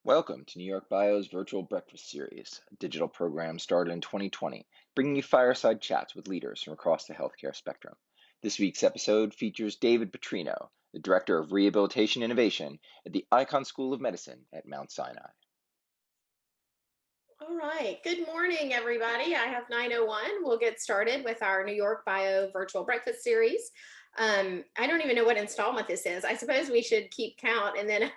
Welcome to New York Bio's virtual breakfast series, a digital program started in 2020, bringing you fireside chats with leaders from across the healthcare spectrum. This week's episode features David Putrino, the Director of Rehabilitation Innovation at the Icahn School of Medicine at Mount Sinai. All right. Good morning, everybody. I have 9:01. We'll get started with our New York Bio virtual breakfast series. I don't even know what installment this is. I suppose we should keep count and then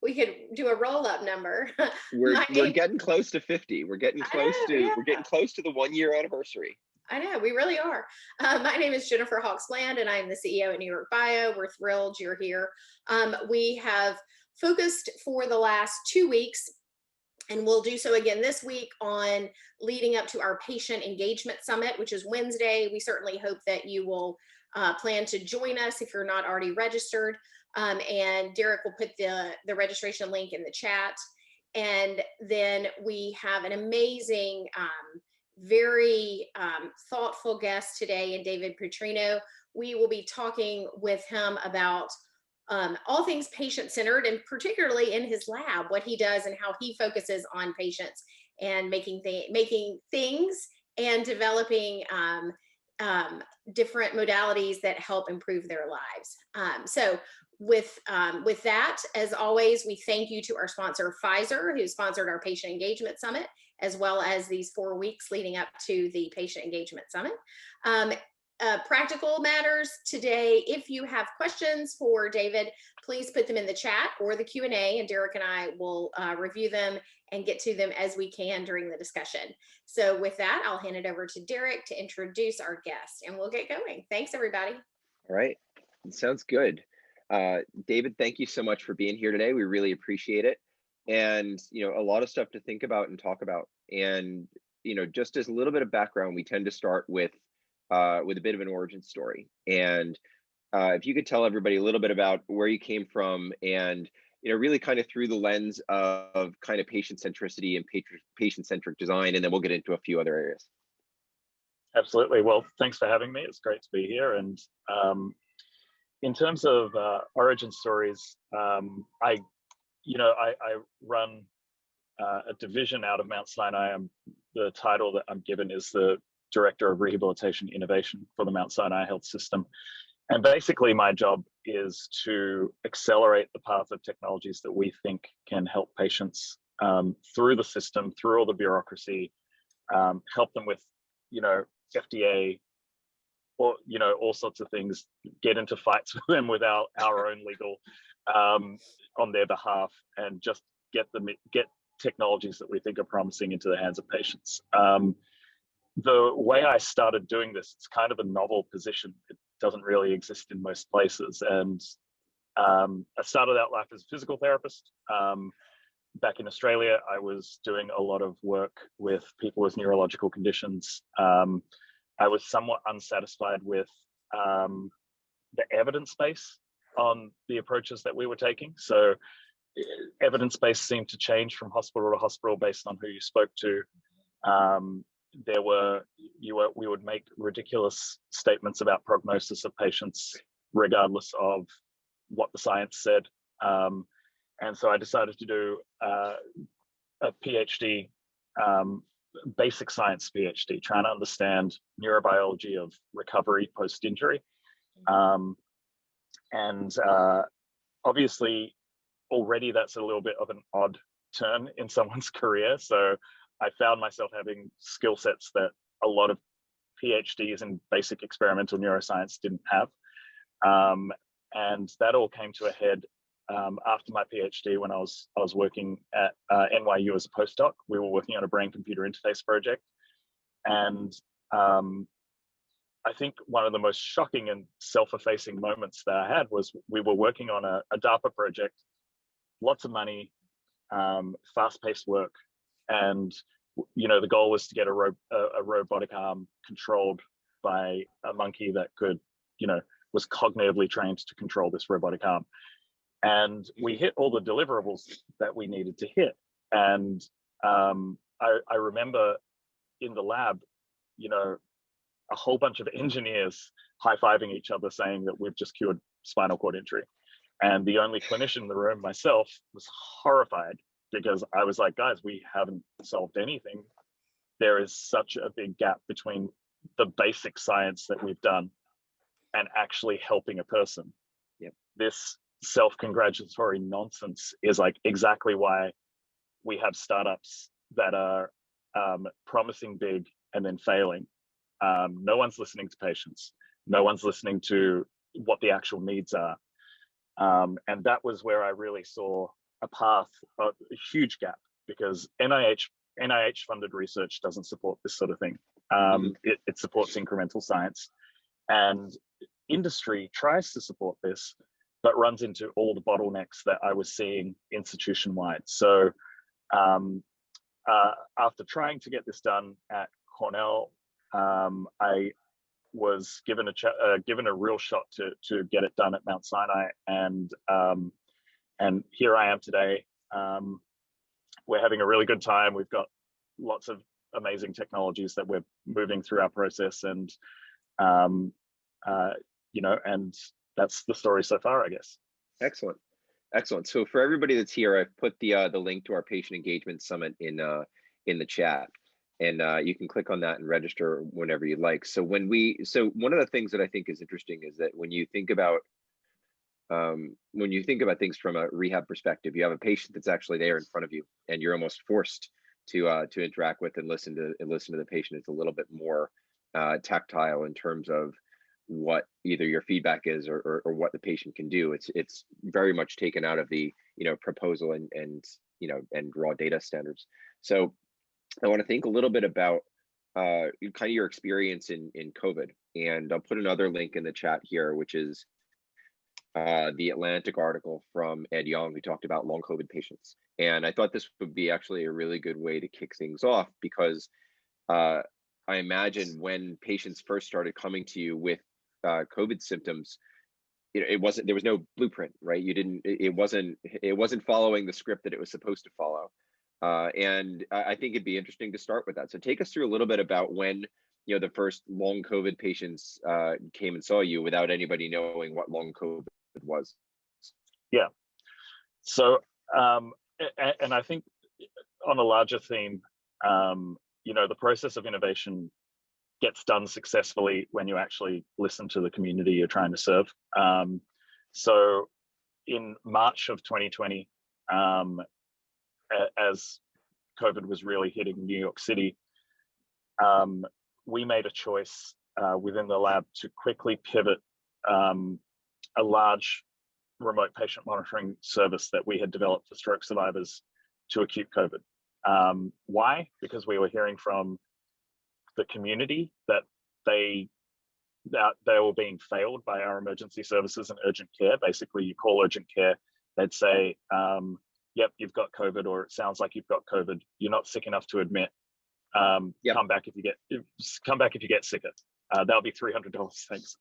we could do a roll-up number. We're My we're name, getting close to 50. We're getting I close know, to yeah, we're getting close to the 1 year anniversary. I know, we really are. My name is Jennifer Hawks Bland, and I'm the CEO at New York Bio. We're thrilled you're here. We have focused for the last 2 weeks, and we'll do so again this week on leading up to our patient engagement summit, which is Wednesday. We certainly hope that you will plan to join us if you're not already registered. And Derek will put the registration link in the chat. And then we have an amazing, very thoughtful guest today in David Putrino. We will be talking with him about all things patient-centered, and particularly in his lab, what he does and how he focuses on patients and making things and developing different modalities that help improve their lives. With that, as always, we thank you to our sponsor, Pfizer, who sponsored our Patient Engagement Summit, as well as these 4 weeks leading up to the Patient Engagement Summit. Practical matters today. If you have questions for David, please put them in the chat or the Q&A, and Derek and I will review them and get to them as we can during the discussion. So with that, I'll hand it over to Derek to introduce our guest, and we'll get going. Thanks, everybody. All right. Sounds good. David, thank you so much for being here today. We really appreciate it. And, a lot of stuff to think about and talk about. And, just as a little bit of background, we tend to start with a bit of an origin story. And if you could tell everybody a little bit about where you came from and, really kind of through the lens of kind of patient centricity and patient-centric design, and then we'll get into a few other areas. Absolutely. Well, thanks for having me. It's great to be here. And in terms of origin stories, I run a division out of Mount Sinai. The title that I'm given is the Director of Rehabilitation Innovation for the Mount Sinai Health System. And basically my job is to accelerate the path of technologies that we think can help patients through the system, through all the bureaucracy, help them with, FDA, or, all sorts of things, get into fights with them with our own legal on their behalf, and just get technologies that we think are promising into the hands of patients. The way I started doing this, it's kind of a novel position. It doesn't really exist in most places. And I started out life as a physical therapist. Back in Australia, I was doing a lot of work with people with neurological conditions. I was somewhat unsatisfied with the evidence base on the approaches that we were taking. So evidence base seemed to change from hospital to hospital based on who you spoke to. We would make ridiculous statements about prognosis of patients, regardless of what the science said. And so I decided to do a PhD, basic science PhD, trying to understand neurobiology of recovery post-injury. Obviously, already that's a little bit of an odd turn in someone's career. So I found myself having skill sets that a lot of PhDs in basic experimental neuroscience didn't have. And that all came to a head after my PhD when I was working at NYU as a postdoc. We were working on a brain-computer interface project. And I think one of the most shocking and self-effacing moments that I had was we were working on a DARPA project, lots of money, fast-paced work. And, the goal was to get a robotic arm controlled by a monkey that could, was cognitively trained to control this robotic arm. And we hit all the deliverables that we needed to hit. And I remember in the lab, a whole bunch of engineers high-fiving each other saying that we've just cured spinal cord injury. And the only clinician in the room, myself, was horrified because I was like, guys, we haven't solved anything. There is such a big gap between the basic science that we've done and actually helping a person. Yep. This self-congratulatory nonsense is like exactly why we have startups that are promising big and then failing. No one's listening to patients. No one's listening to what the actual needs are. And that was where I really saw a path, a huge gap, because NIH funded research doesn't support this sort of thing. It supports incremental science, and industry tries to support this, but runs into all the bottlenecks that I was seeing institution-wide. So after trying to get this done at Cornell, I was given a real shot to get it done at Mount Sinai, and here I am today. We're having a really good time. We've got lots of amazing technologies that we're moving through our process, and and that's the story so far, I guess. Excellent. So for everybody that's here, I've put the link to our patient engagement summit in the chat, and you can click on that and register whenever you'd like. So one of the things that I think is interesting is that when you think about things from a rehab perspective, you have a patient that's actually there in front of you, and you're almost forced to interact with and listen to the patient. It's a little bit more tactile in terms of what either your feedback is or what the patient can do. It's very much taken out of the proposal and raw data standards. So I want to think a little bit about kind of your experience in COVID, and I'll put another link in the chat here, which is the Atlantic article from Ed Young, who talked about long COVID patients. And I thought this would be actually a really good way to kick things off, because I imagine when patients first started coming to you with COVID symptoms, there was no blueprint, right? It wasn't following the script that it was supposed to follow. And I think it'd be interesting to start with that. So take us through a little bit about when the first long COVID patients came and saw you without anybody knowing what long COVID was. Yeah. So, and I think on a larger theme, the process of innovation gets done successfully when you actually listen to the community you're trying to serve. So in March of 2020, as COVID was really hitting New York City, we made a choice within the lab to quickly pivot a large remote patient monitoring service that we had developed for stroke survivors to acute COVID. Why? Because we were hearing from the community that they were being failed by our emergency services and urgent care. Basically, you call urgent care, they'd say, yep, you've got COVID, or it sounds like you've got COVID. You're not sick enough to admit. Yep. Come back if you get sicker. That'll be $300. Thanks.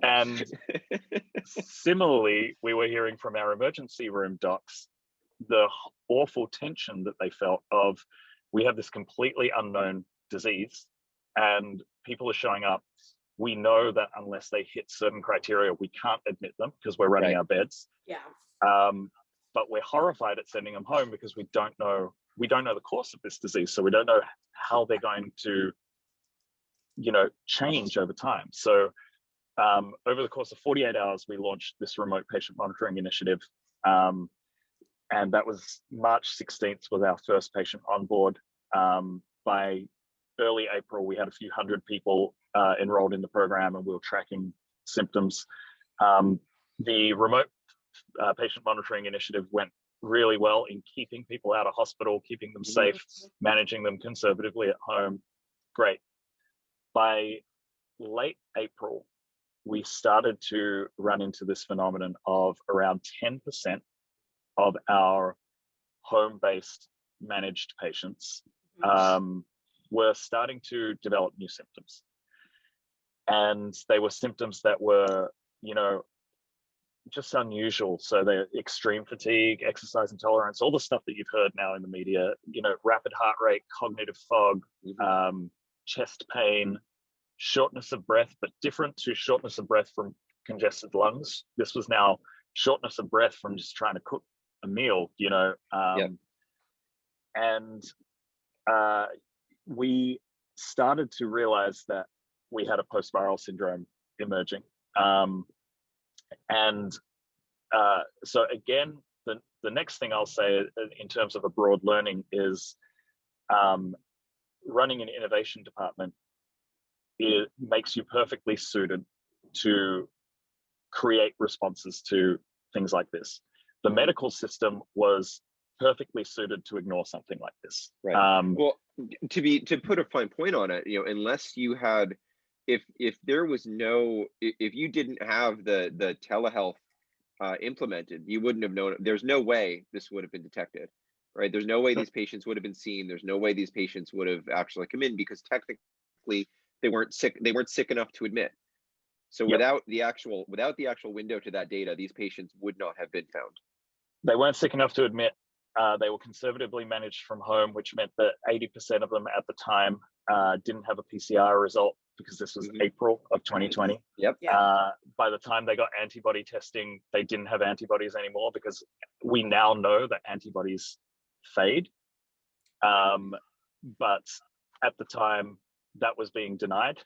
And similarly, we were hearing from our emergency room docs the awful tension that they felt of, we have this completely unknown disease and people are showing up. We know that unless they hit certain criteria, we can't admit them because we're running our beds. Yeah. But we're horrified at sending them home because we don't know the course of this disease. So we don't know how they're going to, change over time. So over the course of 48 hours, we launched this remote patient monitoring initiative. And that was March 16th was our first patient on board. By early April, we had a few hundred people enrolled in the program, and we were tracking symptoms. The remote patient monitoring initiative went really well in keeping people out of hospital, keeping them safe, managing them conservatively at home. Great. By late April, we started to run into this phenomenon of around 10% of our home-based managed patients were starting to develop new symptoms. And they were symptoms that were, just unusual. So they're extreme fatigue, exercise intolerance, all the stuff that you've heard now in the media, rapid heart rate, cognitive fog, chest pain, shortness of breath, but different to shortness of breath from congested lungs. This was now shortness of breath from just trying to cook a meal, you know. And we started to realize that we had a post-viral syndrome emerging. So again, the next thing I'll say in terms of a broad learning is running an innovation department. It makes you perfectly suited to create responses to things like this. The medical system was perfectly suited to ignore something like this. Right. Well, to put a fine point on it, you know, unless you had, if there was no, if you didn't have the telehealth implemented, you wouldn't have known. There's no way this would have been detected, right? There's no way these patients would have been seen. There's no way these patients would have actually come in, because technically they weren't sick. They weren't sick enough to admit. So without the actual window to that data, these patients would not have been found. They weren't sick enough to admit. They were conservatively managed from home, which meant that 80% of them at the time didn't have a PCR result, because this was April of 2020. Yep. By the time they got antibody testing, they didn't have antibodies anymore, because we now know that antibodies fade. But at the time, that was being denied.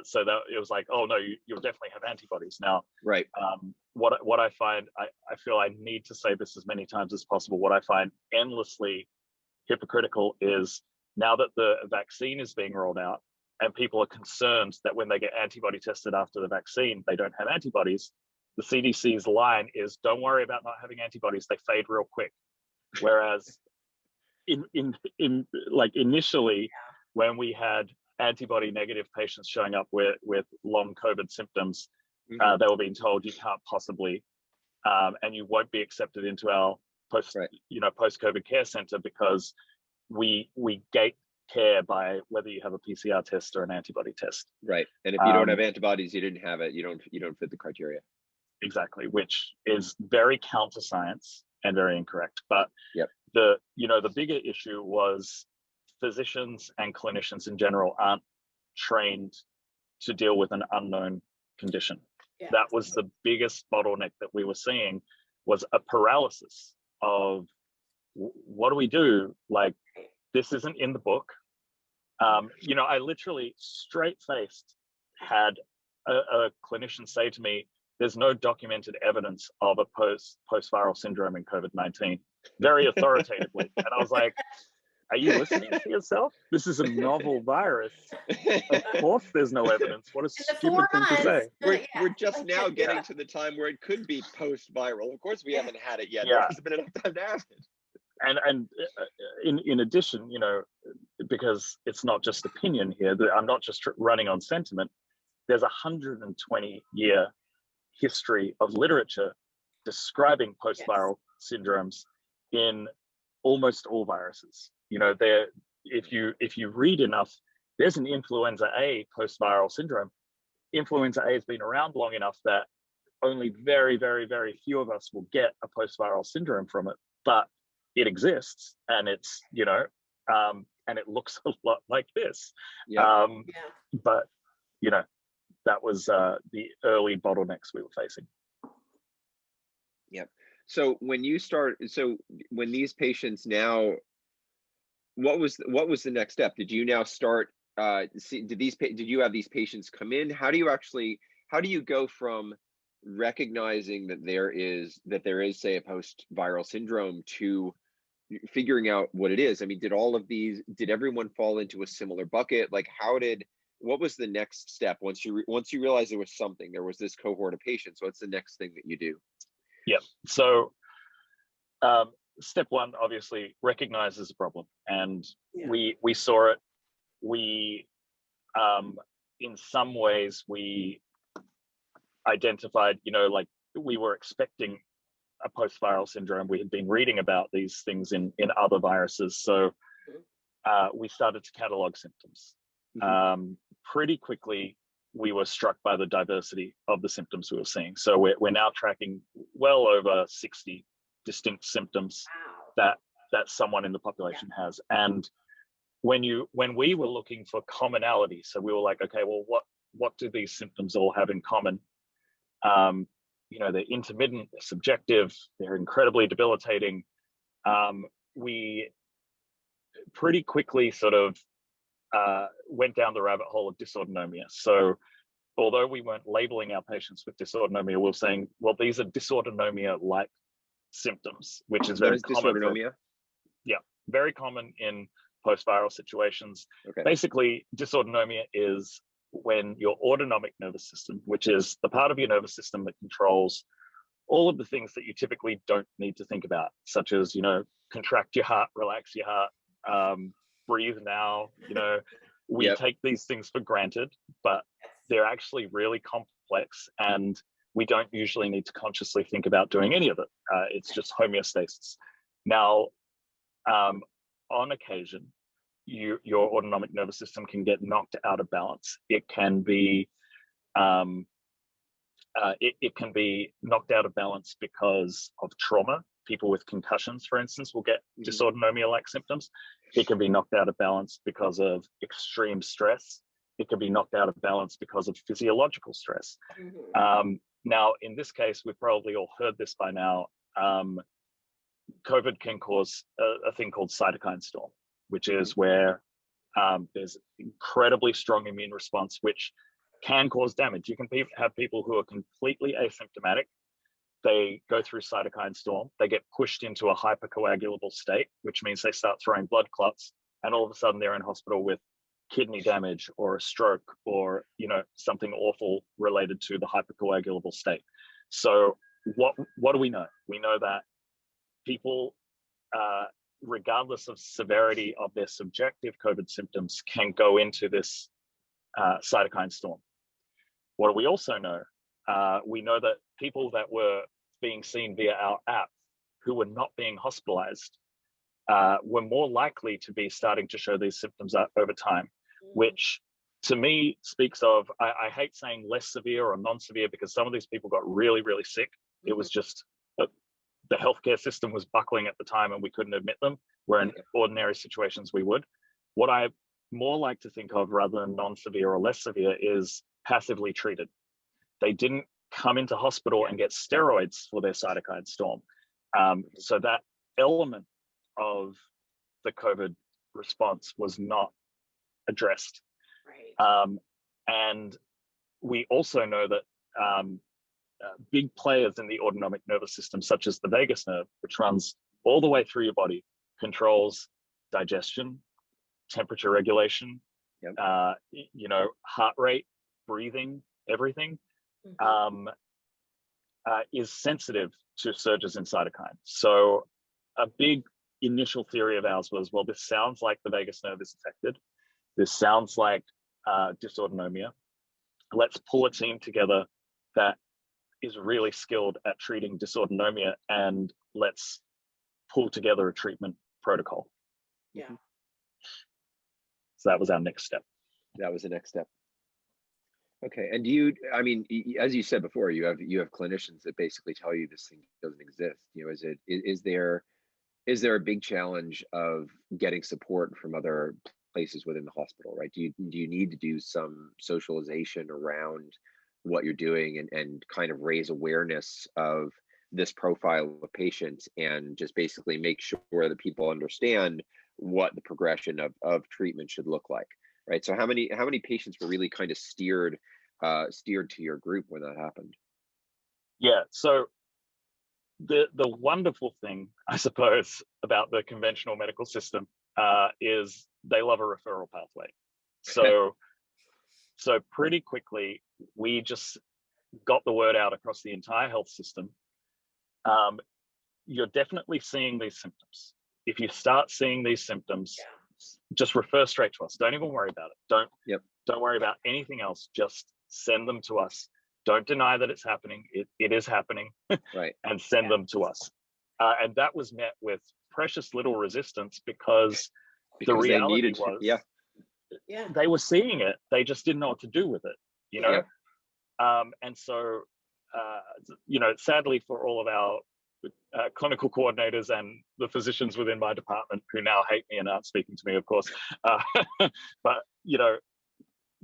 So that it was like, oh no, you'll definitely have antibodies now. Right. What I find, I feel I need to say this as many times as possible. What I find endlessly hypocritical is, now that the vaccine is being rolled out and people are concerned that when they get antibody tested after the vaccine, they don't have antibodies, the CDC's line is, don't worry about not having antibodies, they fade real quick. Whereas initially, when we had antibody negative patients showing up with long COVID symptoms, they were being told you can't possibly, and you won't be accepted into our post-COVID care center, because we gate care by whether you have a PCR test or an antibody test. Right. And if you don't have antibodies, you didn't have it. You don't fit the criteria. Exactly, which is very counter science and very incorrect. But the bigger issue was physicians and clinicians in general aren't trained to deal with an unknown condition. That was the biggest bottleneck that we were seeing, was a paralysis of, what do we do? Like, this isn't in the book. I literally straight-faced had a clinician say to me, there's no documented evidence of a post-viral syndrome in COVID-19, very authoritatively. And I was like, are you listening to yourself? This is a novel virus. Of course there's no evidence. What a stupid thing to say. We're just now getting to the time where it could be post-viral. Of course we haven't had it yet. There hasn't been enough time to have it. And in addition, because it's not just opinion here, I'm not just running on sentiment, there's a 120-year history of literature describing post-viral syndromes in almost all viruses. If you read enough, there's an influenza A post-viral syndrome. Influenza A has been around long enough that only very, very, very few of us will get a post-viral syndrome from it, but it exists, and it's, and it looks a lot like this. But, that was the early bottlenecks we were facing. Yep. So when these patients now, what was the next step? Did you now start, did you have these patients come in? How do you go from recognizing that there is say a post-viral syndrome to figuring out what it is? I mean, did everyone fall into a similar bucket? Like, what was the next step once you realized there was something, there was this cohort of patients? What's the next thing that you do? Yeah. So step one, obviously, recognize as a problem. And we saw it. We, in some ways, we identified, we were expecting a post-viral syndrome. We had been reading about these things in other viruses. So we started to catalog symptoms. Pretty quickly, we were struck by the diversity of the symptoms we were seeing. So we're now tracking well over 60 distinct symptoms that someone in the population has. And when we were looking for commonality, so we were like, okay, well, what do these symptoms all have in common? They're intermittent, they're subjective, they're incredibly debilitating. We pretty quickly sort of went down the rabbit hole of dysautonomia. So although we weren't labeling our patients with dysautonomia, we were saying, well, these are dysautonomia-like symptoms, which is very common. Dysautonomia? Very common in post-viral situations. Okay. Basically, dysautonomia is when your autonomic nervous system, which is the part of your nervous system that controls all of the things that you typically don't need to think about, such as, contract your heart, relax your heart, breathe now. We take these things for granted, but they're actually really complex, and we don't usually need to consciously think about doing any of it. It's just homeostasis. Now, on occasion, your autonomic nervous system can get knocked out of balance. It can be it can be knocked out of balance because of trauma. People with concussions, for instance, will get dysautonomia-like symptoms. It can be knocked out of balance because of extreme stress. It can be knocked out of balance because of physiological stress. Now, in this case, we've probably all heard this by now. COVID can cause a thing called cytokine storm, which is where there's incredibly strong immune response, which can cause damage. You can have people who are completely asymptomatic. They go through cytokine storm. They get pushed into a hypercoagulable state, which means they start throwing blood clots, and all of a sudden they're in hospital with kidney damage or a stroke or something awful related to the hypercoagulable state. So what do we know? We know that people, regardless of severity of their subjective COVID symptoms, can go into this cytokine storm. What do we also know? We know that people that were being seen via our app who were not being hospitalized were more likely to be starting to show these symptoms over time, which to me speaks of, I hate saying less severe or non-severe, because some of these people got really, really sick. It was just the healthcare system was buckling at the time and we couldn't admit them, where in ordinary situations we would. What I more like to think of rather than non-severe or less severe is passively treated. They didn't come into hospital and get steroids for their cytokine storm. So that element of the COVID response was not addressed. And we also know that big players in the autonomic nervous system, such as the vagus nerve, which runs all the way through your body, controls digestion, temperature regulation, heart rate, breathing, everything, is sensitive to surges in cytokine. So a big initial theory of ours was, well, this sounds like the vagus nerve is affected. This sounds like dysautonomia. Let's pull a team together that is really skilled at treating dysautonomia, and let's pull together a treatment protocol. So that was our next step. That was the next step. Okay, and as you said before, you have clinicians that basically tell you this thing doesn't exist. Is there a big challenge of getting support from other places within the hospital, right? Do you need to do some socialization around what you're doing and kind of raise awareness of this profile of patients, and just basically make sure that people understand what the progression of treatment should look like, right? So how many patients were really kind of steered to your group when that happened? Yeah, so the wonderful thing, I suppose, about the conventional medical system is they love a referral pathway. So pretty quickly, we just got the word out across the entire health system. You're definitely seeing these symptoms. If you start seeing these symptoms, just refer straight to us. Don't even worry about it. Don't worry about anything else. Just send them to us. Don't deny that it's happening. It is happening. Right. And send them to us. And that was met with precious little resistance because the reality was they were seeing it. They just didn't know what to do with it, and so, sadly for all of our clinical coordinators and the physicians within my department who now hate me and aren't speaking to me, of course, but,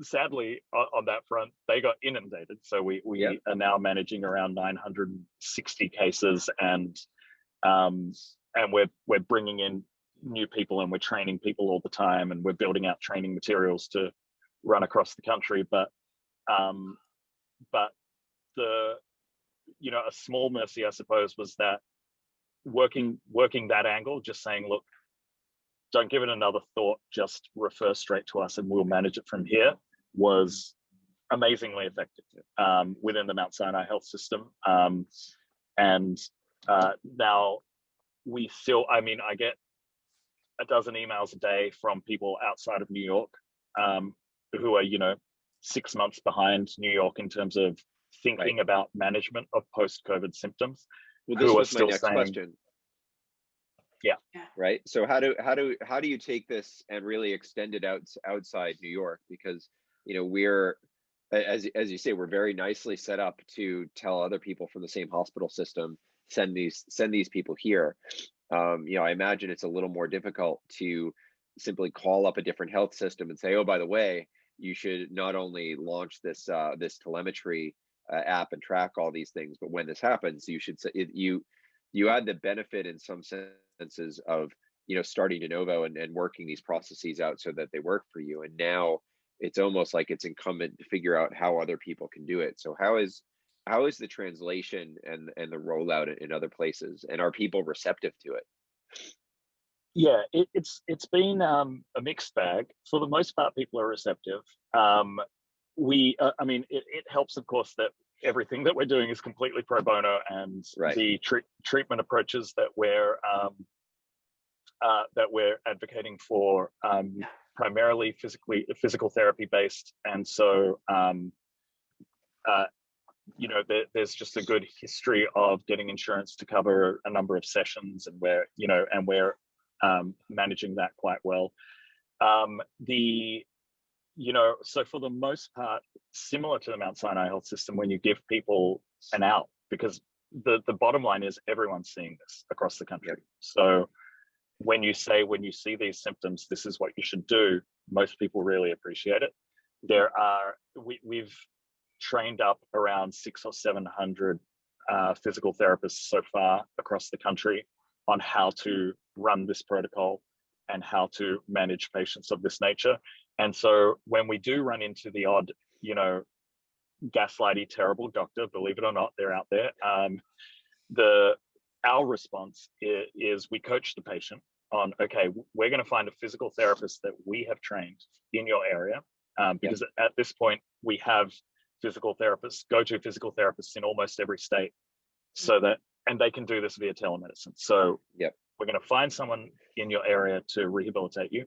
sadly, on that front, they got inundated. So we are now managing around 960 cases, and we're bringing in new people, and we're training people all the time, and we're building out training materials to run across the country. But the a small mercy, I suppose, was that working that angle, just saying, look, don't give it another thought, just refer straight to us and we'll manage it from here, was amazingly effective within the Mount Sinai health system. Now we still, I get a dozen emails a day from people outside of New York who are, 6 months behind New York in terms of thinking about management of post-COVID symptoms. Well, this was my next question. Yeah. Right. So how do you take this and really extend it outside New York? Because we're, as you say, we're very nicely set up to tell other people from the same hospital system, send these people here. I imagine it's a little more difficult to simply call up a different health system and say, oh, by the way, you should not only launch this telemetry app and track all these things, but when this happens, you should say you add the benefit in some senses of starting de novo and working these processes out so that they work for you. And now it's almost like it's incumbent to figure out how other people can do it. So how is the translation and the rollout in other places, and are people receptive to it? Yeah, it's been a mixed bag. For the most part, people are receptive. It helps, of course, that everything that we're doing is completely pro bono, and the treatment approaches that we're advocating for primarily physical therapy based, and so there's just a good history of getting insurance to cover a number of sessions, and we're managing that quite well. So for the most part, similar to the Mount Sinai health system, when you give people an out, because the bottom line is everyone's seeing this across the country. So when you see these symptoms, this is what you should do, most people really appreciate it. We've trained up around 600 or 700 physical therapists so far across the country on how to run this protocol and how to manage patients of this nature. And so when we do run into the odd, gaslighty, terrible doctor, believe it or not, they're out there. Our response is we coach the patient on, okay, we're going to find a physical therapist that we have trained in your area, because at this point we have go-to physical therapists in almost every state, and they can do this via telemedicine. So we're going to find someone in your area to rehabilitate you.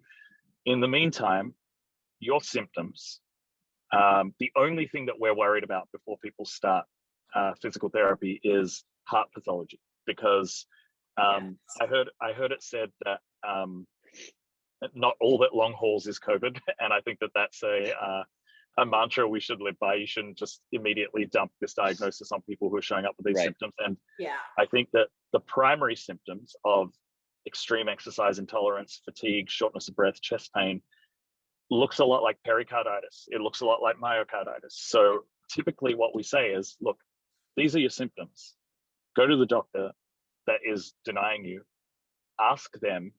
In the meantime, your symptoms, the only thing that we're worried about before people start physical therapy is heart pathology, because I heard it said that not all that long hauls is COVID, and I think that that's a mantra we should live by. You shouldn't just immediately dump this diagnosis on people who are showing up with these symptoms. And I think that the primary symptoms of extreme exercise intolerance, fatigue, shortness of breath, chest pain, looks a lot like pericarditis. It looks a lot like myocarditis. So typically what we say is, look, these are your symptoms. Go to the doctor that is denying you. Ask them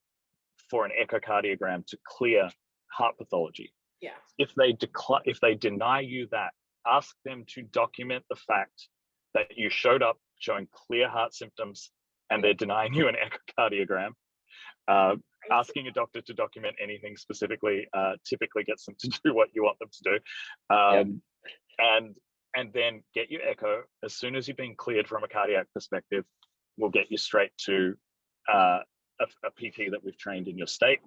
for an echocardiogram to clear heart pathology. Yeah. If they deny you that, ask them to document the fact that you showed up showing clear heart symptoms and they're denying you an echocardiogram. Asking a doctor to document anything specifically typically gets them to do what you want them to do. And then get your echo. As soon as you've been cleared from a cardiac perspective, we'll get you straight to a PT that we've trained in your state,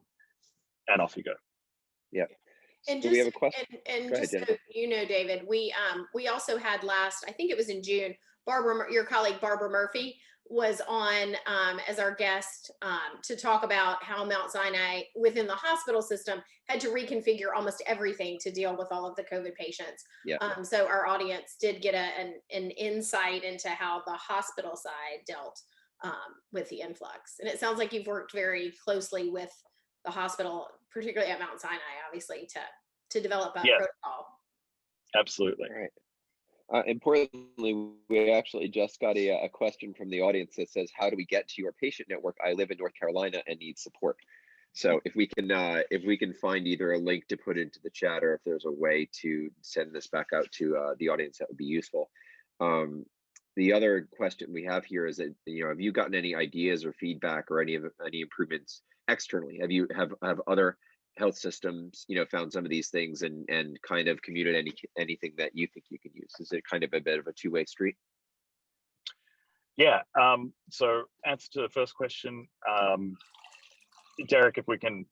and off you go. Yeah. And Do we have a question? And just so you know, David, we also had I think it was in June, your colleague Barbara Murphy was on as our guest to talk about how Mount Sinai within the hospital system had to reconfigure almost everything to deal with all of the COVID patients. So our audience did get an insight into how the hospital side dealt with the influx. And it sounds like you've worked very closely with the hospital, particularly at Mount Sinai, obviously, to develop a Yeah, protocol. absolutely. All right. Importantly, we actually just got a question from the audience that says, "How do we get to your patient network? I live in North Carolina and need support." So if we can find either a link to put into the chat, or if there's a way to send this back out to the audience, that would be useful. The other question we have here is that, have you gotten any ideas or feedback or any improvements externally? Have other health systems, found some of these things and kind of commuted anything that you think you can use? Is it kind of a bit of a two-way street? Yeah. So answer to the first question, Derek, if we can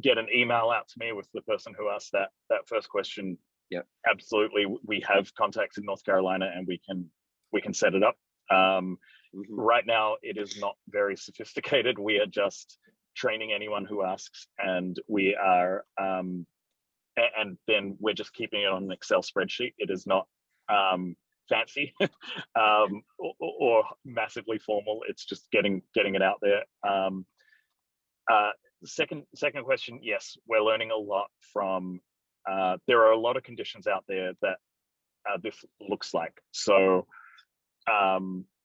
get an email out to me with the person who asked that first question. Yeah, absolutely. We have contacts in North Carolina, and we can set it up. Right now, it is not very sophisticated. We are just training anyone who asks, and we are, and then we're just keeping it on an Excel spreadsheet. It is not fancy or massively formal. It's just getting it out there. Second question, yes, we're learning a lot from, there are a lot of conditions out there that this looks like. So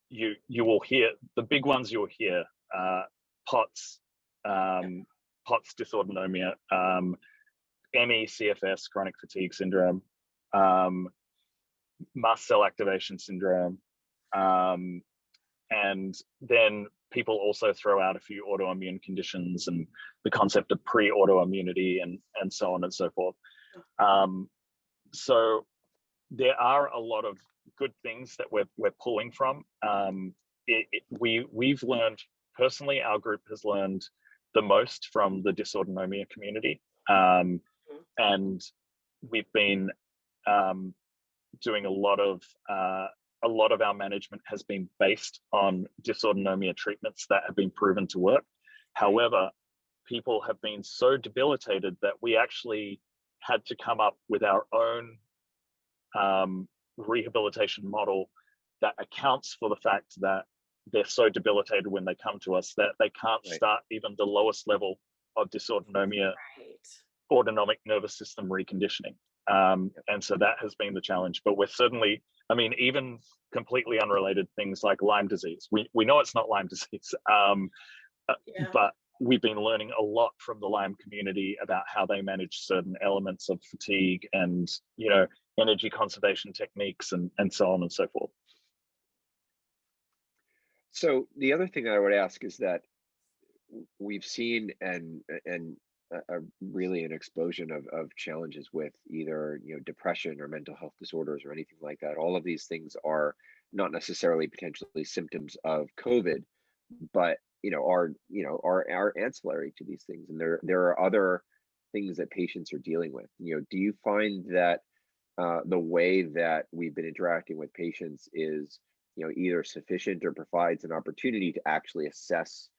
you will hear, the big ones you'll hear, POTS, POTS dysautonomia, ME/CFS, chronic fatigue syndrome, mast cell activation syndrome, and then people also throw out a few autoimmune conditions and the concept of pre-autoimmunity and so on and so forth. So there are a lot of good things that we're pulling from. We've learned, personally, our group has learned the most from the dysautonomia community, and we've been doing a lot of our management has been based on dysautonomia treatments that have been proven to work. However, people have been so debilitated that we actually had to come up with our own rehabilitation model that accounts for the fact that they're so debilitated when they come to us that they can't start even the lowest level of dysautonomia, autonomic nervous system reconditioning. And so that has been the challenge. But we're certainly, even completely unrelated things like Lyme disease. We know it's not Lyme disease, but we've been learning a lot from the Lyme community about how they manage certain elements of fatigue and, energy conservation techniques and so on and so forth. So the other thing I would ask is that we've seen really an explosion of challenges with either depression or mental health disorders or anything like that. All of these things are not necessarily potentially symptoms of COVID, but are ancillary to these things, and there are other things that patients are dealing with. Do you find that the way that we've been interacting with patients is either sufficient or provides an opportunity to actually assess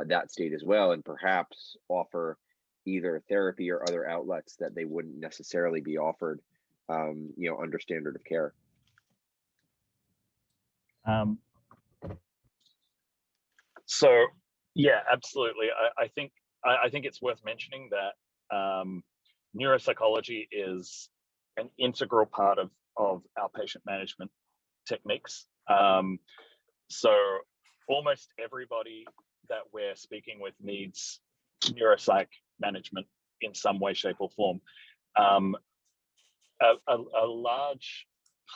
that state as well, and perhaps offer either therapy or other outlets that they wouldn't necessarily be offered under standard of care? So yeah, absolutely. I think it's worth mentioning that neuropsychology is an integral part of our patient management techniques. So almost everybody that we're speaking with needs neuropsych management in some way, shape, or form. A large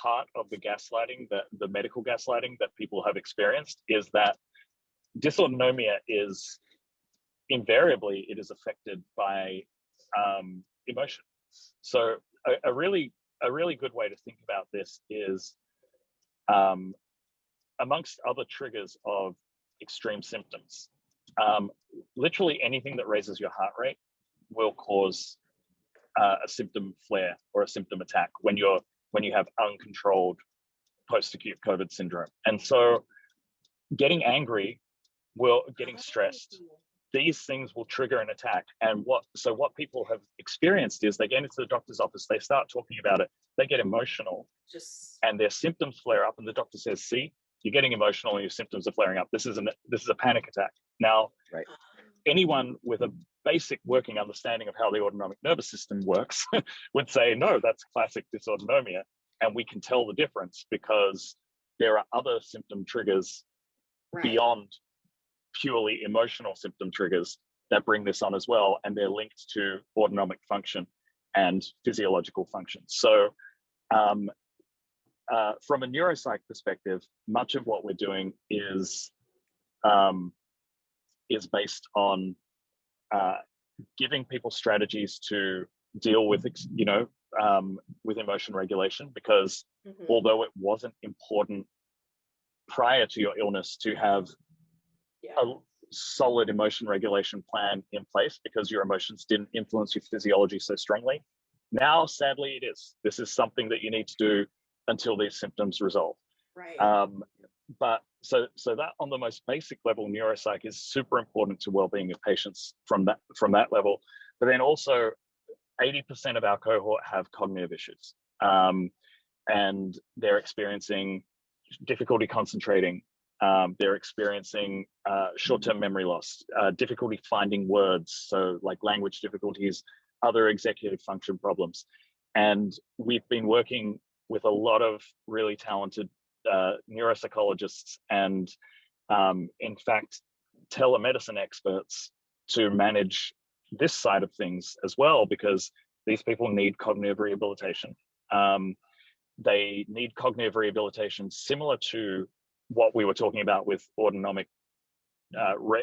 part of the gaslighting, the medical gaslighting that people have experienced, is that dysautonomia is invariably affected by emotion. So a really good way to think about this is, amongst other triggers of extreme symptoms, literally anything that raises your heart rate will cause a symptom flare or a symptom attack when you have uncontrolled post-acute COVID syndrome. And so getting angry, getting stressed, these things will trigger an attack. And what people have experienced is they get into the doctor's office, they start talking about it, they get emotional, and their symptoms flare up, and the doctor says, "See, you're getting emotional and your symptoms are flaring up. This is a panic attack." Now, anyone with basic working understanding of how the autonomic nervous system works would say, no, that's classic dysautonomia. And we can tell the difference because there are other symptom triggers beyond purely emotional symptom triggers that bring this on as well. And they're linked to autonomic function and physiological function. So from a neuropsych perspective, much of what we're doing is based on giving people strategies to deal with, with emotion regulation, because although it wasn't important prior to your illness to have a solid emotion regulation plan in place because your emotions didn't influence your physiology so strongly, now, sadly, it is. This is something that you need to do until these symptoms resolve. But so that on the most basic level, neuropsych is super important to well-being of patients from that level. But then also 80% of our cohort have cognitive issues, and they're experiencing difficulty concentrating. They're experiencing short-term memory loss, difficulty finding words, so like language difficulties, other executive function problems. And we've been working with a lot of really talented neuropsychologists and, in fact, telemedicine experts to manage this side of things as well, because these people need cognitive rehabilitation. They need cognitive rehabilitation similar to what we were talking about with autonomic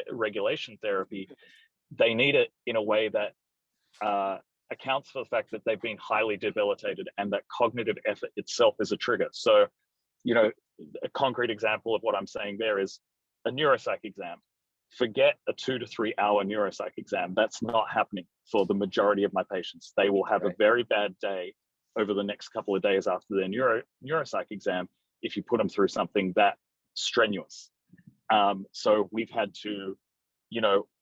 regulation therapy. They need it in a way that accounts for the fact that they've been highly debilitated and that cognitive effort itself is a trigger. So, a concrete example of what I'm saying there is a neuropsych exam. Forget a 2 to 3 hour neuropsych exam. That's not happening for the majority of my patients. They will have a very bad day over the next couple of days after their neuropsych exam if you put them through something that strenuous. So we've had to,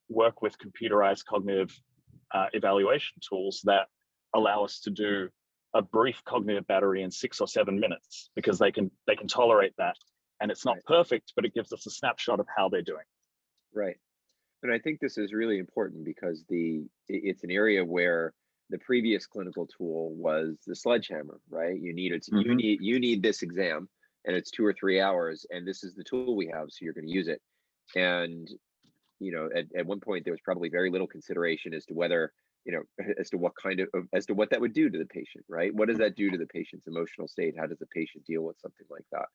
work with computerized cognitive evaluation tools that allow us to do a brief cognitive battery in 6 or 7 minutes because they can tolerate that. And it's not perfect, but it gives us a snapshot of how they're doing. Right. And I think this is really important because it's an area where the previous clinical tool was the sledgehammer, right? You need this exam and it's 2 or 3 hours and this is the tool we have, so you're going to use it. And at one point there was probably very little consideration as to whether, as to what that would do to the patient, right? What does that do to the patient's emotional state? How does the patient deal with something like that?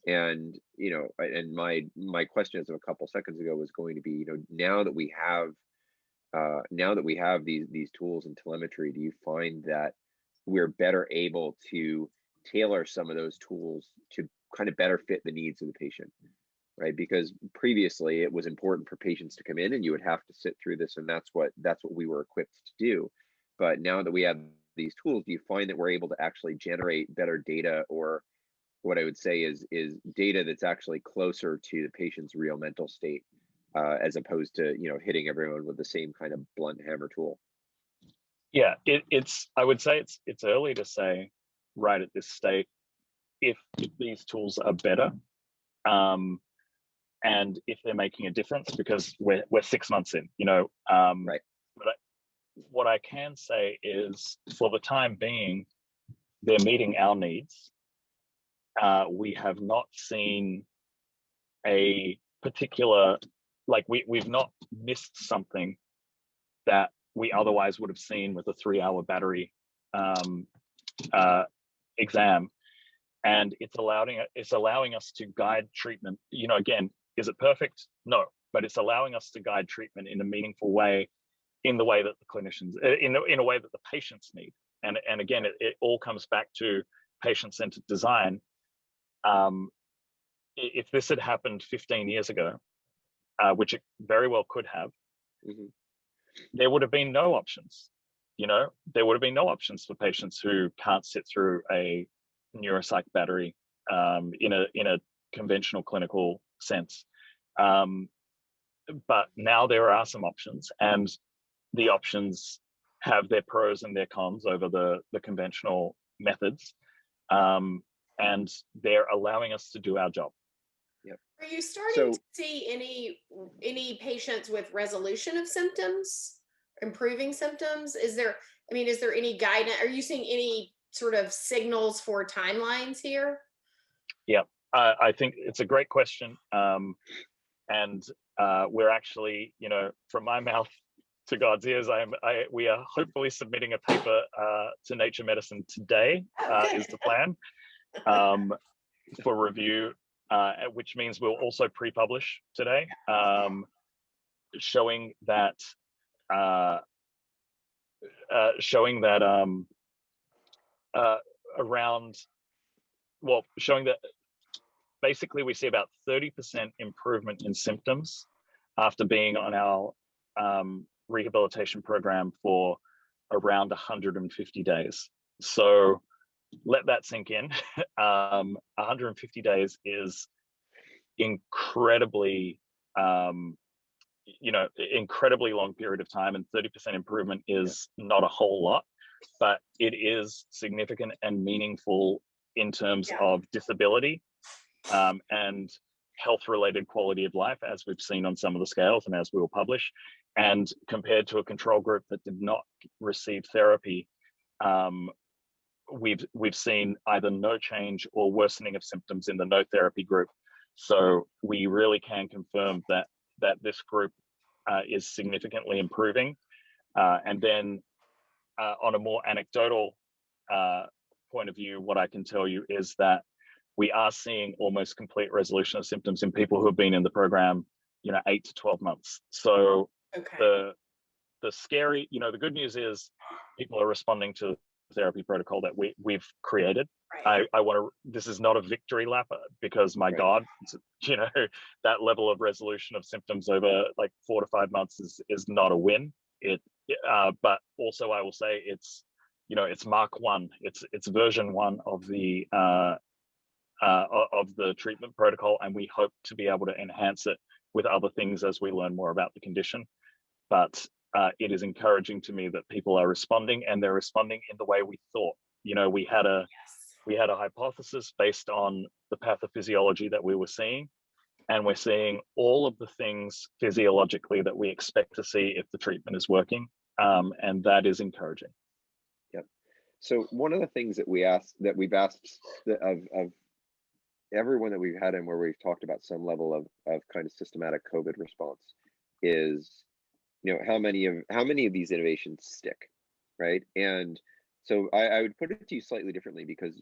And and my question as of a couple seconds ago was going to be, now that we have these tools and telemetry, do you find that we're better able to tailor some of those tools to kind of better fit the needs of the patient, right? Because previously it was important for patients to come in and you would have to sit through this, and that's what we were equipped to do. But now that we have these tools, do you find that we're able to actually generate better data, or what I would say is data that's actually closer to the patient's real mental state, as opposed to hitting everyone with the same kind of blunt hammer tool? Yeah, I would say it's early to say right at this state if these tools are better, and if they're making a difference, because we're 6 months in. But what I can say is, for the time being, they're meeting our needs. We have not seen a particular, we've not missed something that we otherwise would have seen with a 3 hour battery exam. And it's allowing us to guide treatment. Again, is it perfect? No, but it's allowing us to guide treatment in a meaningful way, in the way that the clinicians, in a way that the patients need. And again, it all comes back to patient-centered design. If this had happened 15 years ago, which it very well could have, there would have been no options. There would have been no options for patients who can't sit through a neuropsych battery in a conventional clinical sense. But now there are some options, and the options have their pros and their cons over the conventional methods. And they're allowing us to do our job. Yep. Are you starting to see any patients with resolution of symptoms? improving symptoms? Is there, I mean, is there any guidance? Are you seeing any sort of signals for timelines here? Yeah, I think it's a great question. And we're actually, from my mouth to God's ears, we are hopefully submitting a paper to Nature Medicine today, is the plan, for review, which means we'll also pre-publish today, showing that showing that basically we see about 30% improvement in symptoms after being on our rehabilitation program for around 150 days. So let that sink in. 150 days is incredibly incredibly long period of time, and 30% improvement is not a whole lot, but it is significant and meaningful in terms of disability and health-related quality of life, as we've seen on some of the scales and as we will publish. And compared to a control group that did not receive therapy, we've seen either no change or worsening of symptoms in the no therapy group. So we really can confirm that this group is significantly improving. And then on a more anecdotal point of view, what I can tell you is that we are seeing almost complete resolution of symptoms in people who have been in the program, 8 to 12 months. So the scary, the good news is people are responding to the therapy protocol that we've created. Right. This is not a victory lap, because my God, that level of resolution of symptoms over like 4 to 5 months is not a win. But also I will say it's Mark 1. It's version 1 of the treatment protocol, and we hope to be able to enhance it with other things as we learn more about the condition. But it is encouraging to me that people are responding, and they're responding in the way we thought. We had a hypothesis based on the pathophysiology that we were seeing, and we're seeing all of the things physiologically that we expect to see if the treatment is working, and that is encouraging. Yep. So one of the things that we've asked of everyone that we've had in where we've talked about some level of kind of systematic COVID response is, how many of these innovations stick, right? And so I would put it to you slightly differently, because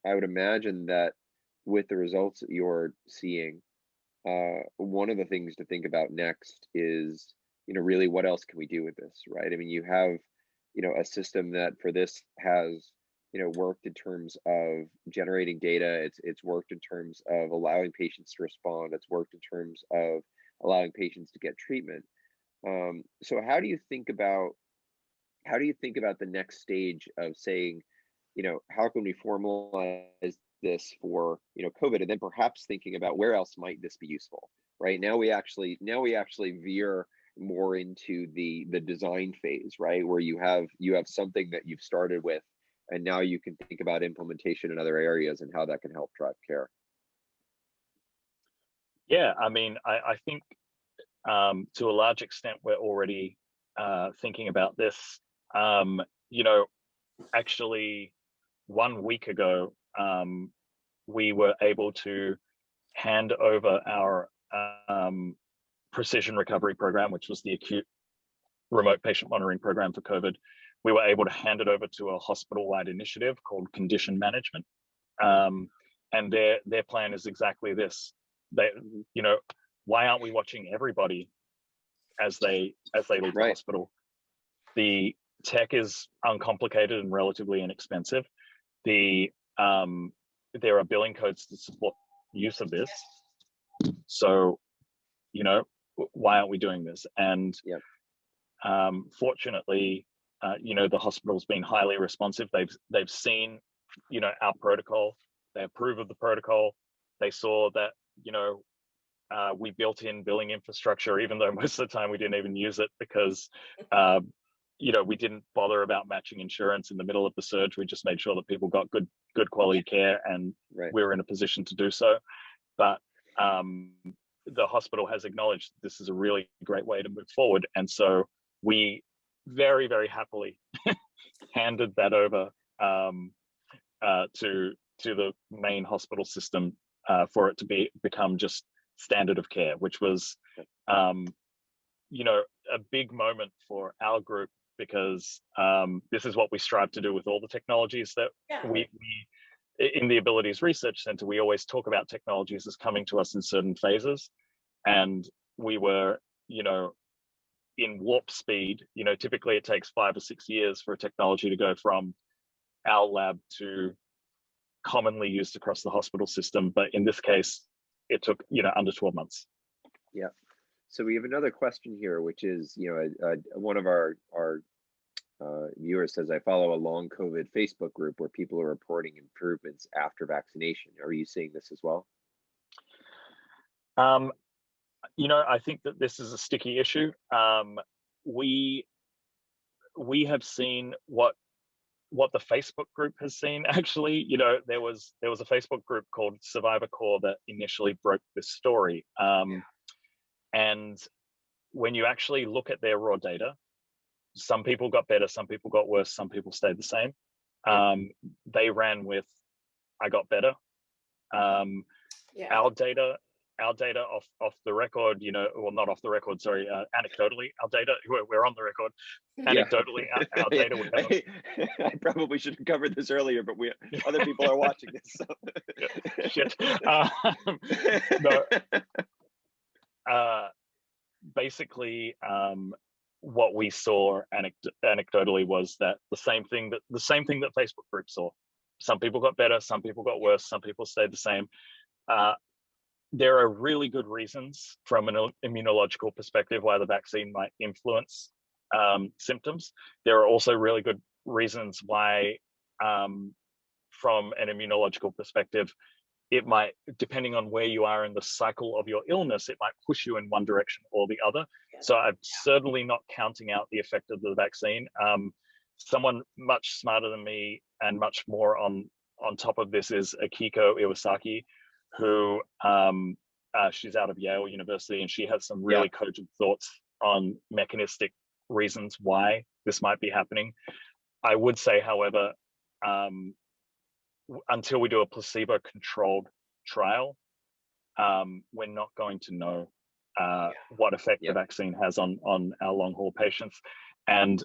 I would imagine that with the results that you're seeing, one of the things to think about next is, really what else can we do with this, right? I mean, you have, a system that for this has, worked in terms of generating data. It's worked in terms of allowing patients to respond. It's worked in terms of allowing patients to get treatment. So how do you think about the next stage of saying, how can we formalize this for, COVID, and then perhaps thinking about where else might this be useful, right? Now we actually veer more into the design phase, right? Where you have something that you've started with, and now you can think about implementation in other areas and how that can help drive care. Yeah, I mean, I think to a large extent, we're already thinking about this. Actually, 1 week ago, we were able to hand over our precision recovery program, which was the acute remote patient monitoring program for COVID. We were able to hand it over to a hospital-wide initiative called Condition Management. And their plan is exactly this. Why aren't we watching everybody as they leave the hospital? The tech is uncomplicated and relatively inexpensive. There are billing codes to support use of this. So, why aren't we doing this? And fortunately, the hospital's been highly responsive. They've seen, our protocol. They approve of the protocol. They saw that, we built in billing infrastructure, even though most of the time we didn't even use it because, we didn't bother about matching insurance in the middle of the surge. We just made sure that people got good quality care, and we were in a position to do so. But the hospital has acknowledged this is a really great way to move forward. And so we very, very happily handed that over to the main hospital system for it to become just standard of care, which was, you know, a big moment for our group, because this is what we strive to do with all the technologies that we in the Abilities Research Center. We always talk about technologies as coming to us in certain phases, and we were, you know, in warp speed. You know, typically it takes 5 or 6 years for a technology to go from our lab to commonly used across the hospital system, but in this case it took, you know, under 12 months. Yeah. So we have another question here, which is, you know, one of our viewers says, I follow a long COVID Facebook group where people are reporting improvements after vaccination. Are you seeing this as well? You know, I think that this is a sticky issue. We have seen what the Facebook group has seen. Actually, you know, there was a Facebook group called Survivor Corps that initially broke this story. And when you actually look at their raw data, some people got better, some people got worse, some people stayed the same. They ran with, I got better. Our data off the record, you know, well, not off the record, sorry, anecdotally, our data, we're on the record. Anecdotally, our data would have I probably should have covered this earlier, but other people are watching this. So. Shit. No. Basically, what we saw anecdotally was that the same thing that Facebook group saw. Some people got better, some people got worse, some people stayed the same. There are really good reasons from an immunological perspective why the vaccine might influence symptoms. There are also really good reasons why, from an immunological perspective, it might, depending on where you are in the cycle of your illness, it might push you in one direction or the other. So I'm certainly not counting out the effect of the vaccine. Someone much smarter than me and much more on top of this is Akiko Iwasaki, who she's out of Yale University, and she has some really cogent thoughts on mechanistic reasons why this might be happening. I would say, however, until we do a placebo-controlled trial, we're not going to know what effect the vaccine has on our long-haul patients. And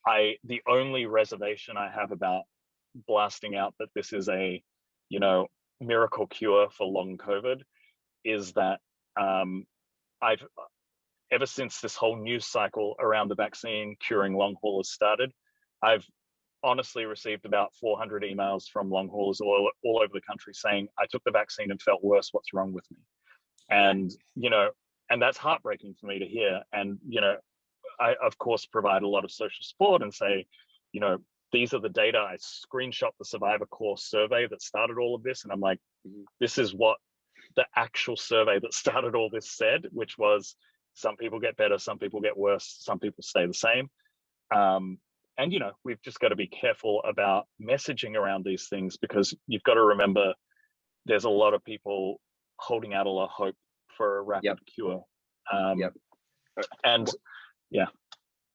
the only reservation I have about blasting out that this is a, you know, miracle cure for long COVID is that I've, ever since this whole news cycle around the vaccine curing long haulers started, I've honestly received about 400 emails from long haulers all over the country saying, I took the vaccine and felt worse, what's wrong with me? And, you know, and that's heartbreaking for me to hear. And, you know, I, of course, provide a lot of social support and say, you know, these are the data. I screenshot the Survivor Corps survey that started all of this. And I'm like, this is what the actual survey that started all this said, which was some people get better, some people get worse, some people stay the same. And, you know, we've just got to be careful about messaging around these things, because you've got to remember there's a lot of people holding out a lot of hope for a rapid cure. And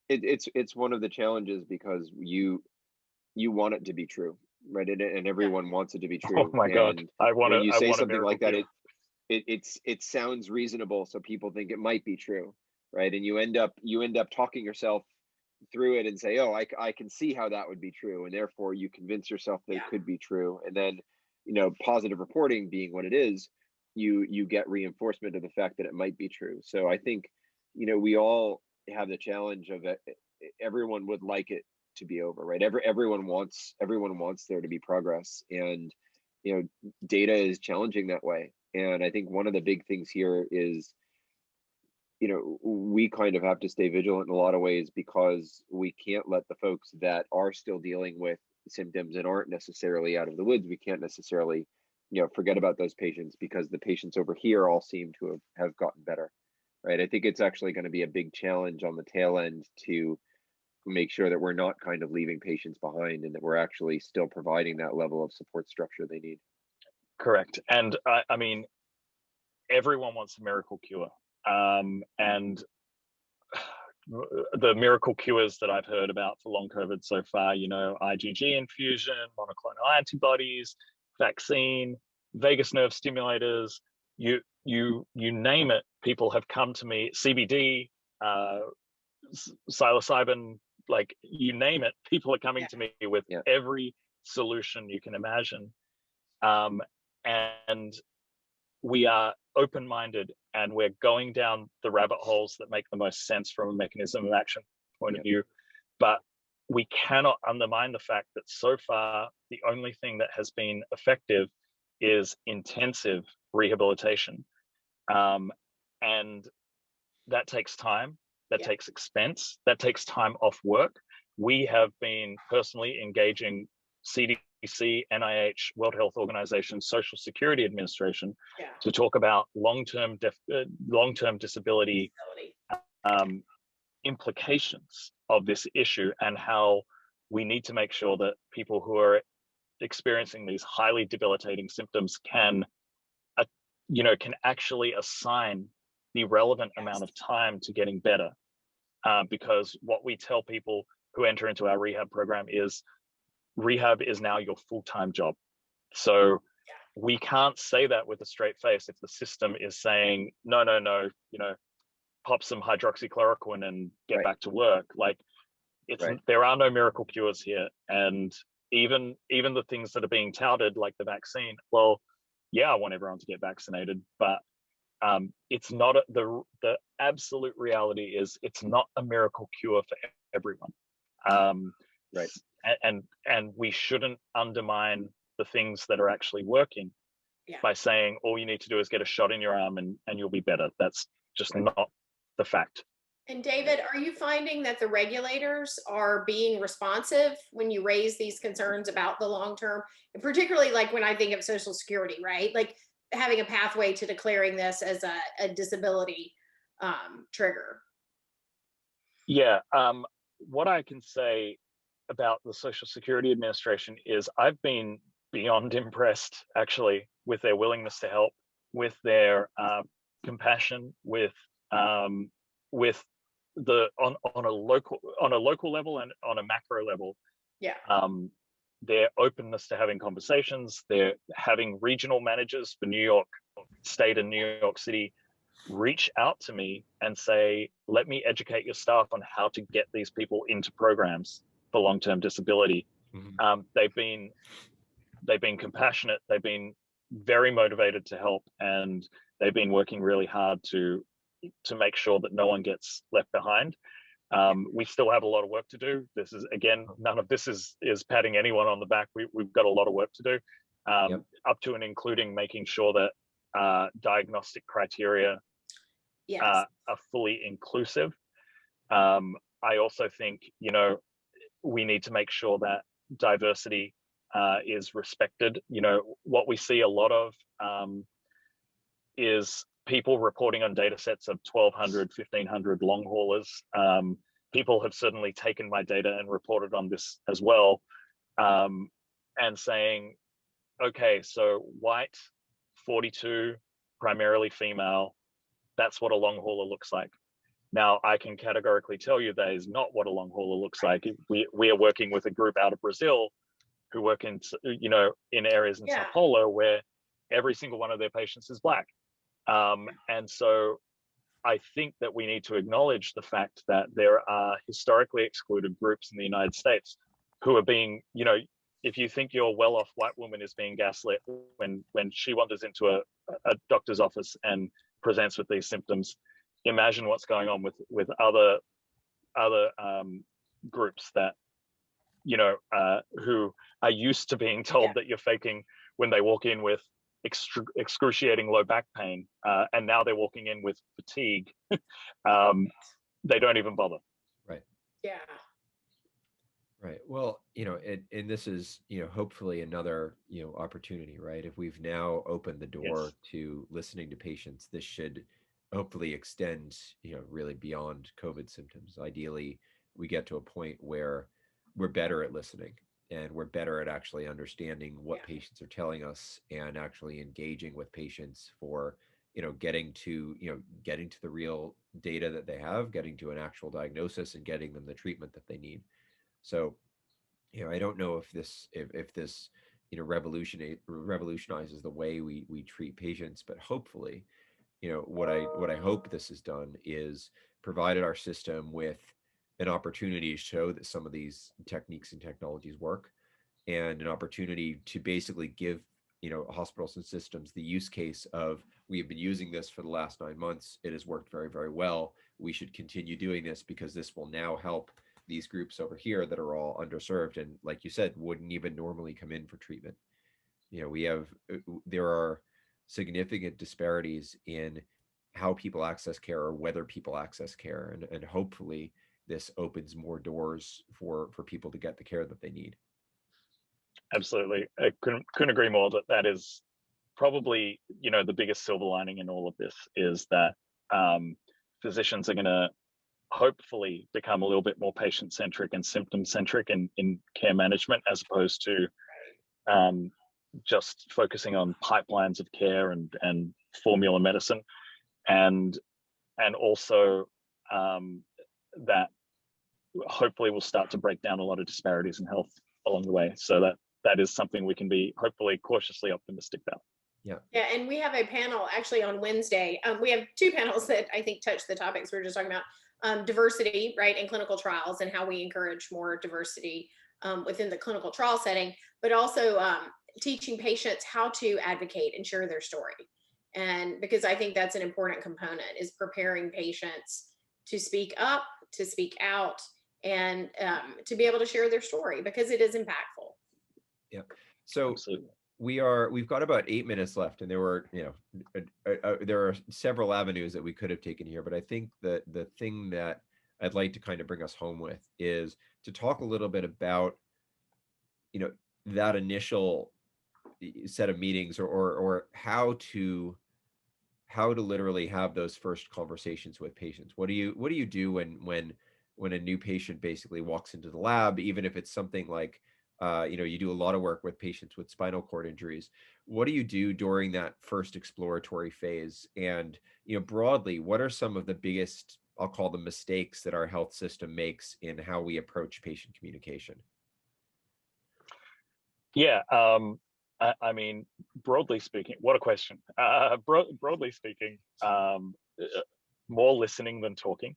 it's one of the challenges, because you want it to be true, right? And everyone wants it to be true. Oh my God! When you say something like that, it sounds reasonable, so people think it might be true, right? And you end up talking yourself through it and say, oh, I can see how that would be true, and therefore you convince yourself that it could be true. And then, you know, positive reporting being what it is, you get reinforcement of the fact that it might be true. So I think, you know, we all have the challenge of it. Everyone would like it to be over, right? Everyone wants there to be progress, and, you know, data is challenging that way. And I think one of the big things here is, you know, we kind of have to stay vigilant in a lot of ways, because we can't let the folks that are still dealing with symptoms and aren't necessarily out of the woods, we can't necessarily, you know, forget about those patients, because the patients over here all seem to have gotten better, right? I think it's actually going to be a big challenge on the tail end to make sure that we're not kind of leaving patients behind, and that we're actually still providing that level of support structure they need. Correct. And I mean, everyone wants a miracle cure. And the miracle cures that I've heard about for long COVID so far, IgG infusion, monoclonal antibodies, vaccine, vagus nerve stimulators, you name it, people have come to me, CBD, psilocybin, like you name it, people are coming to me with every solution you can imagine. And we are open-minded, and we're going down the rabbit holes that make the most sense from a mechanism of action point of view. But we cannot undermine the fact that so far, the only thing that has been effective is intensive rehabilitation. And that takes time, that takes expense, that takes time off work. We have been personally engaging CDC, NIH, World Health Organization, Social Security Administration to talk about long-term disability implications of this issue, and how we need to make sure that people who are experiencing these highly debilitating symptoms can actually assign the relevant amount of time to getting better. Because what we tell people who enter into our rehab program is, rehab is now your full-time job. So we can't say that with a straight face if the system is saying, no, pop some hydroxychloroquine and get back to work. Like, there are no miracle cures here. And even the things that are being touted, like the vaccine, well, I want everyone to get vaccinated, but it's not the absolute reality is it's not a miracle cure for everyone. And we shouldn't undermine the things that are actually working by saying all you need to do is get a shot in your arm and you'll be better. That's just not the fact. And David, are you finding that the regulators are being responsive when you raise these concerns about the long term, and particularly like when I think of Social Security, right? Like having a pathway to declaring this as a disability trigger? Yeah, what I can say about the Social Security Administration is I've been beyond impressed, actually, with their willingness to help, with their compassion, with the on a local level and on a macro level. Their openness to having conversations. They're having regional managers for New York State and New York City reach out to me and say, let me educate your staff on how to get these people into programs for long-term disability. They've been compassionate. They've been very motivated to help, and they've been working really hard to make sure that no one gets left behind. We still have a lot of work to do. This is, again, none of this is patting anyone on the back. We've got a lot of work to do, up to and including making sure that diagnostic criteria are fully inclusive. I also think, we need to make sure that diversity is respected. What we see a lot of is people reporting on data sets of 1,200, 1,500 long haulers. People have certainly taken my data and reported on this as well, and saying, okay, so white, 42, primarily female, that's what a long hauler looks like. Now, I can categorically tell you that is not what a long hauler looks like. We are working with a group out of Brazil who work in areas in Sao Paulo where every single one of their patients is Black. And so I think that we need to acknowledge the fact that there are historically excluded groups in the United States who are being, if you think your well-off white woman is being gaslit when she wanders into a doctor's office and presents with these symptoms, imagine what's going on with other groups that, who are used to being told that you're faking when they walk in with excruciating low back pain, and now they're walking in with fatigue. They don't even bother. Right. Yeah. Right. Well, and this is, hopefully another, opportunity, right? If we've now opened the door to listening to patients, this should hopefully extend, really beyond COVID symptoms. Ideally, we get to a point where we're better at listening, and we're better at actually understanding what patients are telling us and actually engaging with patients for, getting to the real data that they have, getting to an actual diagnosis, and getting them the treatment that they need. So, I don't know if this revolutionizes the way we treat patients, but hopefully, what I hope this has done is provided our system with an opportunity to show that some of these techniques and technologies work, and an opportunity to basically give hospitals and systems the use case of, we have been using this for the last 9 months, it has worked very, very well, we should continue doing this because this will now help these groups over here that are all underserved and, like you said, wouldn't even normally come in for treatment. There are significant disparities in how people access care, or whether people access care, and hopefully this opens more doors for people to get the care that they need. Absolutely. I couldn't agree more that is probably, the biggest silver lining in all of this, is that physicians are going to hopefully become a little bit more patient-centric and symptom-centric in care management, as opposed to just focusing on pipelines of care and formula medicine, and also that hopefully will start to break down a lot of disparities in health along the way. So that is something we can be hopefully cautiously optimistic about. Yeah, and we have a panel actually on Wednesday. We have two panels that I think touch the topics we were just talking about: diversity, right, in clinical trials, and how we encourage more diversity within the clinical trial setting, but also teaching patients how to advocate and share their story. And because I think that's an important component, is preparing patients to speak up, to speak out, and to be able to share their story, because it is impactful. Yeah. So Absolutely. we've got about 8 minutes left, and there were, there are several avenues that we could have taken here, but I think that the thing that I'd like to kind of bring us home with is to talk a little bit about, that initial set of meetings, or how to literally have those first conversations with patients. What do you do when a new patient basically walks into the lab, even if it's something like, you do a lot of work with patients with spinal cord injuries. What do you do during that first exploratory phase? And, broadly, what are some of the biggest, I'll call them, mistakes that our health system makes in how we approach patient communication? Yeah. I mean, broadly speaking, what a question. Broadly speaking, more listening than talking.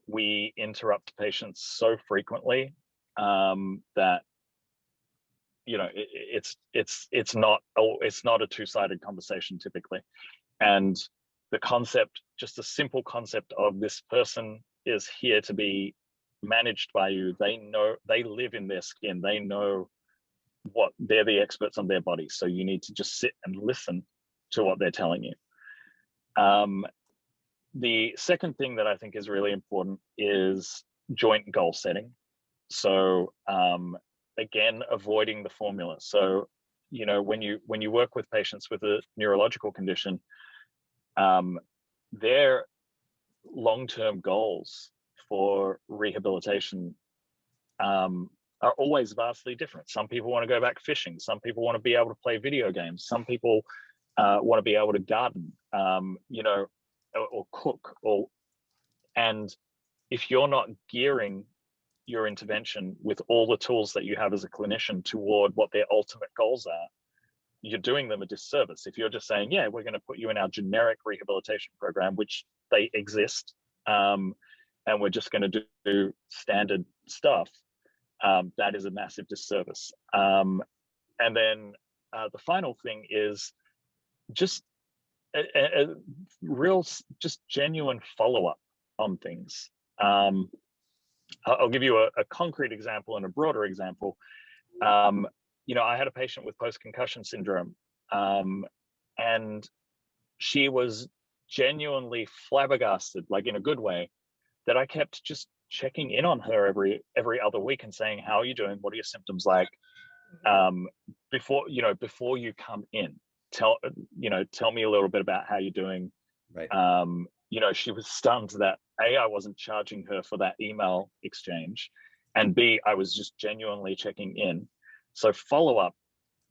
We interrupt patients so frequently that it's not a two-sided conversation typically. And the concept, just the simple concept of this person is here to be managed by you. They live in their skin. They know what, they're the experts on their body. So you need to just sit and listen to what they're telling you. The second thing that I think is really important is joint goal setting. So again, avoiding the formula. So, when you work with patients with a neurological condition, their long-term goals for rehabilitation are always vastly different. Some people want to go back fishing. Some people want to be able to play video games. Some people want to be able to garden, or cook. And if you're not gearing your intervention with all the tools that you have as a clinician toward what their ultimate goals are, you're doing them a disservice. If you're just saying, yeah, we're going to put you in our generic rehabilitation program, which they exist, and we're just going to do standard stuff, that is a massive disservice. And then the final thing is just a real, just genuine follow-up on things. I'll give you a concrete example and a broader example. I had a patient with post-concussion syndrome, and she was genuinely flabbergasted, like in a good way, that I kept just checking in on her every other week and saying, how are you doing? What are your symptoms like? Before you come in, tell me a little bit about how you're doing. Right. She was stunned that A, I wasn't charging her for that email exchange, and B, I was just genuinely checking in. So follow-up,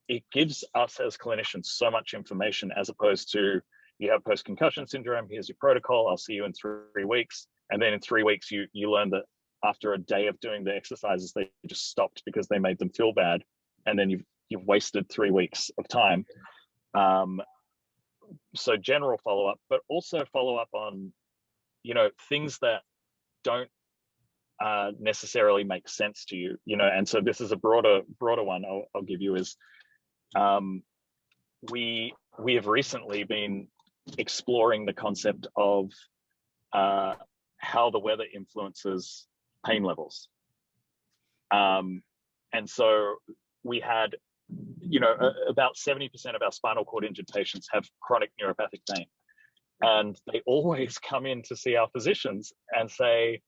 it gives us as clinicians so much information, as opposed to, you have post-concussion syndrome, here's your protocol, I'll see you in 3 weeks. And then in 3 weeks, you learn that after a day of doing the exercises, they just stopped because they made them feel bad. And then you've wasted 3 weeks of time. So general follow-up, but also follow-up on, things that don't necessarily make sense to you, and so this is a broader one I'll give you is, we have recently been exploring the concept of how the weather influences pain levels. And so we had, about 70% of our spinal cord injured patients have chronic neuropathic pain. And they always come in to see our physicians and say,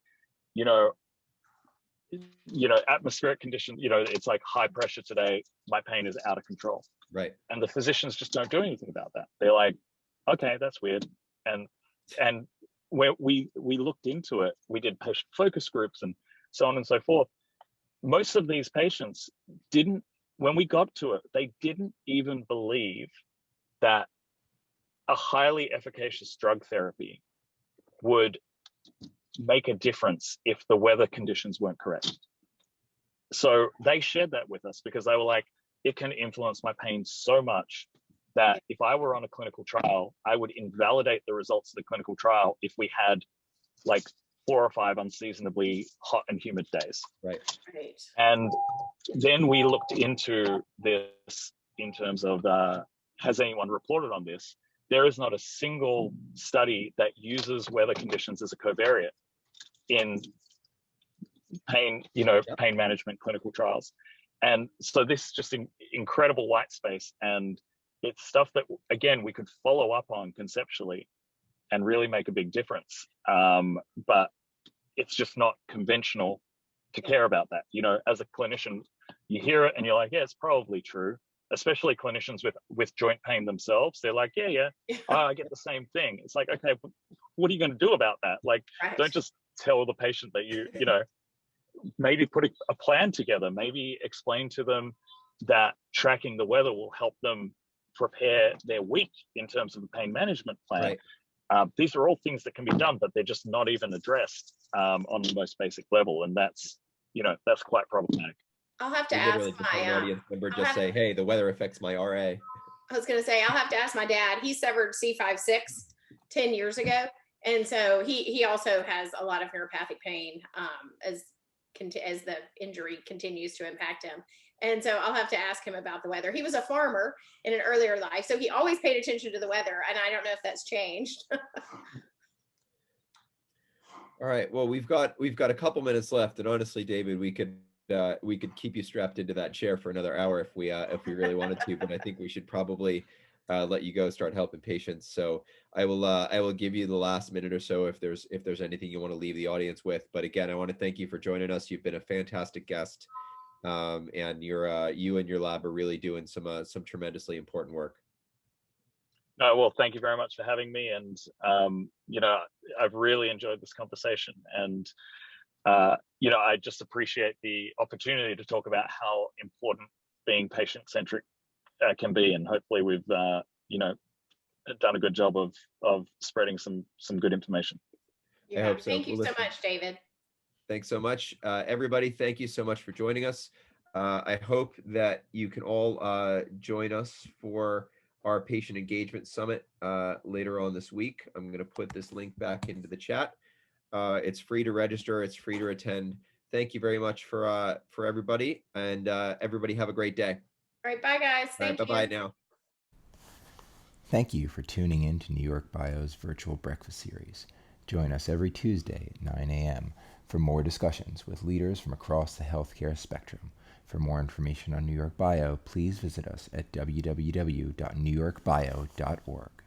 atmospheric condition, it's like high pressure today, my pain is out of control. Right. And the physicians just don't do anything about that. They're like, okay, that's weird. And where we looked into it, we did patient focus groups and so on and so forth. Most of these patients when we got to it, they didn't even believe that a highly efficacious drug therapy would make a difference if the weather conditions weren't correct. So they shared that with us because they were like, it can influence my pain so much that if I were on a clinical trial, I would invalidate the results of the clinical trial if we had like 4 or 5 unseasonably hot and humid days. Right. And then we looked into this in terms of, has anyone reported on this? There is not a single study that uses weather conditions as a covariate in pain, pain management clinical trials. And so this is just incredible white space. And it's stuff that, again, we could follow up on conceptually and really make a big difference. But it's just not conventional to care about that. As a clinician, you hear it and you're like, yeah, it's probably true. Especially clinicians with joint pain themselves, they're like, yeah, oh, I get the same thing. It's like, okay, what are you going to do about that? Like, Don't just tell the patient that maybe put a plan together, maybe explain to them that tracking the weather will help them prepare their week in terms of a pain management plan. Right. These are all things that can be done, but they're just not even addressed on the most basic level. And that's quite problematic. I'll have to ask my audience member, just say, hey, the weather affects my RA. I was going to say, I'll have to ask my dad. He severed C5-6 10 years ago. And so he also has a lot of neuropathic pain as the injury continues to impact him. And so I'll have to ask him about the weather. He was a farmer in an earlier life, so he always paid attention to the weather. And I don't know if that's changed. All right. Well, we've got a couple minutes left. And honestly, David, we could keep you strapped into that chair for another hour if we really wanted to, but I think we should probably let you go start helping patients. So I will give you the last minute or so if there's anything you want to leave the audience with. But again, I want to thank you for joining us. You've been a fantastic guest, and you and your lab are really doing some tremendously important work. Well, thank you very much for having me, and I've really enjoyed this conversation, and I just appreciate the opportunity to talk about how important being patient-centric can be, and hopefully we've done a good job of spreading some good information. Yeah, I hope so. Thank you so much, David. Thanks so much, everybody. Thank you so much for joining us. I hope that you can all join us for our patient engagement summit later on this week. I'm going to put this link back into the chat. It's free to register. It's free to attend. Thank you very much for everybody, and everybody have a great day. All right, bye guys. Thank you. Bye-bye now. Thank you for tuning in to New York Bio's virtual breakfast series. Join us every Tuesday at 9 a.m. for more discussions with leaders from across the healthcare spectrum. For more information on New York Bio, please visit us at www.newyorkbio.org.